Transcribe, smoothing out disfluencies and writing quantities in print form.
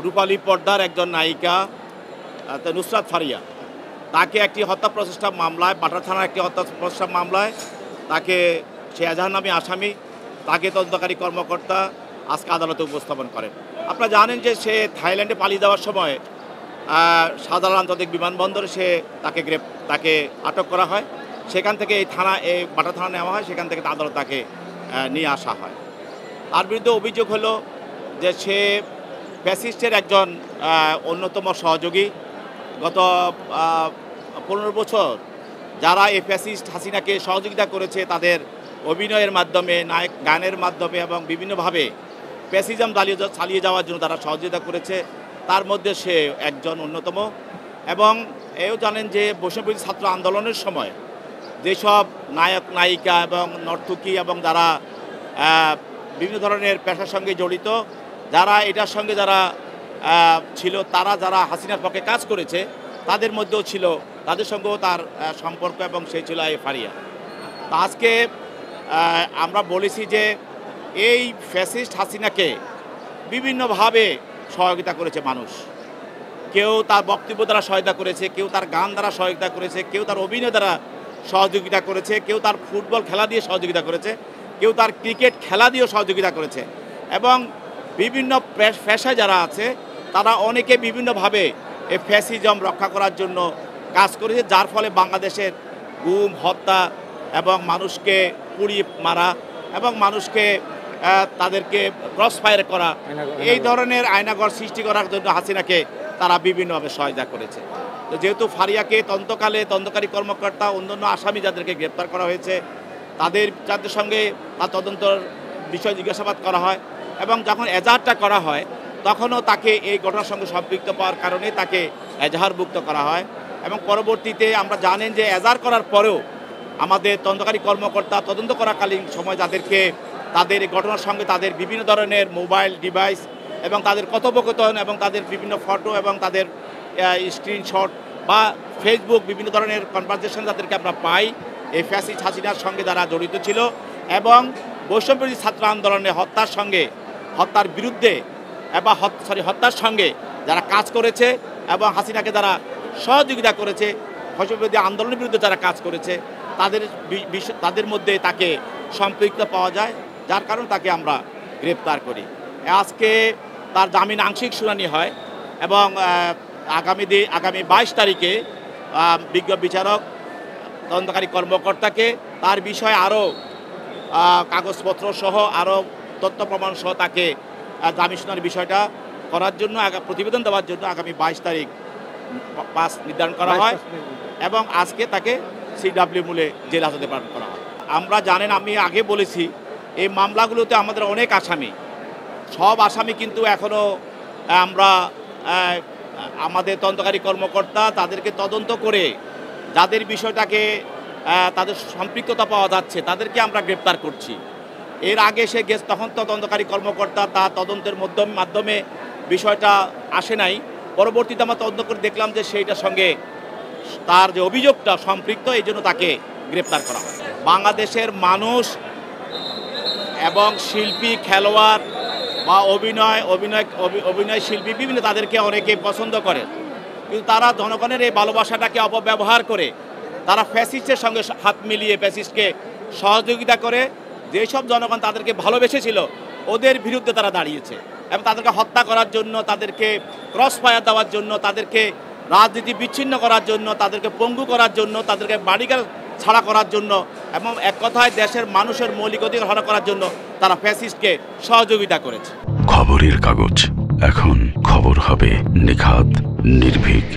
রূপালী পর্দার একজন নায়িকা নুসরাত ফারিয়া, তাকে একটি হত্যা প্রচেষ্টা মামলায়, বাটার থানার একটি হত্যা প্রচেষ্টা মামলায় তাকে সে এজাহার নামী আসামি, তাকে তদন্তকারী কর্মকর্তা আজকে আদালতে উপস্থাপন করেন। আপনারা জানেন যে সে থাইল্যান্ডে পালিয়ে যাওয়ার সময় শাহজালাল আন্তর্জাতিক বিমানবন্দরে তাকে আটক করা হয়। সেখান থেকে এই বাটার থানা নেওয়া হয়, সেখান থেকে আদালত তাকে নিয়ে আসা হয়। তার বিরুদ্ধে অভিযোগ হলো যে সে ফ্যাসিস্টের একজন অন্যতম সহযোগী। গত 15 বছর যারা এই ফ্যাসিস্ট হাসিনাকে সহযোগিতা করেছে, তাদের অভিনয়ের মাধ্যমে, নায়ক গানের মাধ্যমে এবং বিভিন্নভাবে ফ্যাসিজম চালিয়ে যাওয়ার জন্য তারা সহযোগিতা করেছে, তার মধ্যে সে একজন অন্যতম। এবং এও জানেন যে বৈষম্যবিরোধী ছাত্র আন্দোলনের সময় যেসব নায়ক নায়িকা এবং নর্তকী এবং যারা বিভিন্ন ধরনের পেশার সঙ্গে জড়িত, যারা এটার সঙ্গে যারা ছিল, তারা যারা হাসিনার পক্ষে কাজ করেছে, তাদের মধ্যেও ছিল, তাদের সঙ্গেও তার সম্পর্ক, এবং সেই ছিল এই ফারিয়া। তা আজকে আমরা বলেছি যে এই ফ্যাসিস্ট হাসিনাকে বিভিন্নভাবে সহযোগিতা করেছে মানুষ। কেউ তার বক্তব্য দ্বারা সহায়তা করেছে, কেউ তার গান দ্বারা সহযোগিতা করেছে, কেউ তার অভিনয় দ্বারা সহযোগিতা করেছে, কেউ তার ফুটবল খেলা দিয়ে সহযোগিতা করেছে, কেউ তার ক্রিকেট খেলা দিয়েও সহযোগিতা করেছে। এবং বিভিন্ন পেশায় যারা আছে তারা অনেকে বিভিন্নভাবে এই ফ্যাসিজম রক্ষা করার জন্য কাজ করেছে, যার ফলে বাংলাদেশের গুম, হত্যা এবং মানুষকে পুড়িয়ে মারা এবং মানুষকে তাদেরকে ক্রস ফায়ার করা, এই ধরনের আয়নাঘর সৃষ্টি করার জন্য হাসিনাকে তারা বিভিন্নভাবে সহায়তা করেছে। তো যেহেতু ফারিয়াকে তদন্তকারী কর্মকর্তা, অন্যান্য আসামি যাদেরকে গ্রেপ্তার করা হয়েছে, যাদের সঙ্গে তার তদন্তর বিষয় জিজ্ঞাসাবাদ করা হয়, এবং যখন এজাহারটা করা হয় তখনও তাকে এই ঘটনার সঙ্গে সম্পৃক্ত পাওয়ার কারণে তাকে এজাহারভুক্ত করা হয়। এবং পরবর্তীতে আমরা জানেন যে এজাহার করার পরেও আমাদের তদন্তকারী কর্মকর্তা তদন্ত করাকালীন সময় তাদের এই ঘটনার সঙ্গে তাদের বিভিন্ন ধরনের মোবাইল ডিভাইস এবং তাদের কথোপকথন এবং তাদের বিভিন্ন ফটো এবং তাদের স্ক্রিনশট বা ফেসবুক বিভিন্ন ধরনের কনভারসেশন যাদেরকে আমরা পাই, এই ফ্যাসিস্ট হাসিনার সঙ্গে যারা জড়িত ছিল এবং বৈষম্যবিরোধী ছাত্র আন্দোলনে হত্যার বিরুদ্ধে এবং হত্যার সঙ্গে যারা কাজ করেছে এবং হাসিনাকে যারা সহযোগিতা করেছে, বৈষম্যবিরোধী আন্দোলনের বিরুদ্ধে যারা কাজ করেছে, তাদের মধ্যে তাকে সম্পৃক্ত পাওয়া যায়, যার কারণে তাকে আমরা গ্রেপ্তার করি। আজকে তার জামিন আংশিক শুনানি হয় এবং আগামী 22 তারিখে বিজ্ঞ বিচারক তদন্তকারী কর্মকর্তাকে তার বিষয়ে আরও কাগজপত্র সহ আরও তথ্য প্রমাণ সহ তাকে জামিন শুনানির বিষয়টা করার জন্য প্রতিবেদন দেওয়ার জন্য আগামী 22 তারিখ 5 নির্ধারণ করা হয় এবং আজকে তাকে CW মূলে জেল হাজতে প্রেরণ করা হয়। আমরা জানেন, আমি আগে বলেছি, এই মামলাগুলোতে আমাদের অনেক আসামি, সব আসামি কিন্তু এখনও আমরা আমাদের তদন্তকারী কর্মকর্তা তাদেরকে তদন্ত করে যাদের বিষয়টাকে তাদের সম্পৃক্ততা পাওয়া যাচ্ছে তাদেরকে আমরা গ্রেপ্তার করছি। এর আগে সে তখন তদন্তকারী কর্মকর্তা তার তদন্তের মাধ্যমে বিষয়টা আসে নাই। পরবর্তীতে আমরা তদন্ত করে দেখলাম যে সেইটার সঙ্গে তার যে অভিযোগটা সম্পৃক্ত, এই জন্য তাকে গ্রেপ্তার করা হয়। বাংলাদেশের মানুষ এবং শিল্পী, খেলোয়াড় বা অভিনয় শিল্পী বিভিন্ন তাদেরকে অনেকে পছন্দ করে, কিন্তু তারা জনগণের এই ভালোবাসাটাকে অপব্যবহার করে তারা ফ্যাসিস্টের সঙ্গে হাত মিলিয়ে ফ্যাসিস্টকে সহযোগিতা করে। যেসব জনগণ তাদেরকে ভালোবেসেছিল ওদের বিরুদ্ধে তারা দাঁড়িয়েছে এবং তাদেরকে হত্যা করার জন্য, তাদেরকে ক্রস ফায়ার দেওয়ার জন্য, তাদেরকে রাজনীতি বিচ্ছিন্ন করার জন্য, তাদেরকে পঙ্গু করার জন্য, তাদেরকে বাড়িঘর ছাড়া করার জন্য এবং এক কথায় দেশের মানুষের মৌলিক অধিকার হরণ করার জন্য তারা ফ্যাসিস্টকে সহযোগিতা করেছে। খবরের কাগজ, এখন খবর হবে নিখাত, নির্ভীক।